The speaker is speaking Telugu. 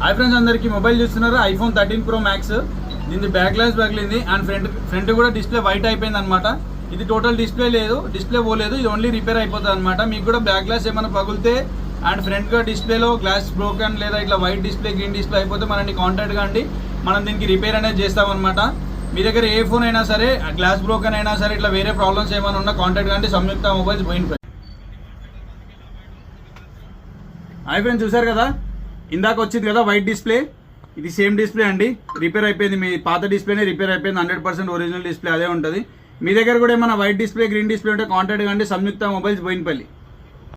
హాయ్ ఫ్రెండ్స్, అందరికీ మొబైల్ చూస్తున్నారు. IPhone 13 Pro Max. దీని బ్యాక్ గ్లాస్ పగిలింది అండ్ ఫ్రంట్ కూడా డిస్ప్లే వైట్ అయిపోయింది అనమాట. ఇది టోటల్ డిస్ప్లే లేదు, డిస్ప్లే పోలేదు, ఇది ఓన్లీ రిపేర్ అయిపోతుంది అనమాట. మీకు కూడా బ్యాక్ గ్లాస్ ఏమైనా పగిలితే అండ్ ఫ్రంట్ గా డిస్ప్లేలో గ్లాస్ బ్రోకన్ లేదా ఇట్లా వైట్ డిస్ప్లే గ్రీన్ డిస్ప్లే అయిపోతే మనల్ని కాంటాక్ట్ కాండి, మనం దీనికి రిపేర్ అనేది చేస్తామన్నమాట. మీ దగ్గర ఏ ఫోన్ అయినా సరే, గ్లాస్ బ్రోకన్ అయినా సరే, ఇట్లా వేరే ప్రాబ్లమ్స్ ఏమైనా ఉన్నా కాంటాక్ట్ కాండి సంయుక్త మొబైల్స్ పోయిన. హాయ్ ఫ్రెండ్స్, చూసారు కదా ఇందాక వచ్చింది కదా వైట్ డిస్ప్లే, ఇది సేమ్ డిస్ప్లే అండి. రిపేర్ అయిపోయింది, మీ పాత డిస్ప్లేనే రిపేర్ అయిపోయింది. 100% ఒరిజినల్ డిస్ప్లే అదే ఉంటుంది. మీ దగ్గర కూడా ఏమైనా వైట్ డిస్ప్లే గ్రీన్ డిస్ప్లే ఉంటే కాంటాక్ట్ కండి సంయుక్త మొబైల్స్ బోయినపల్లి.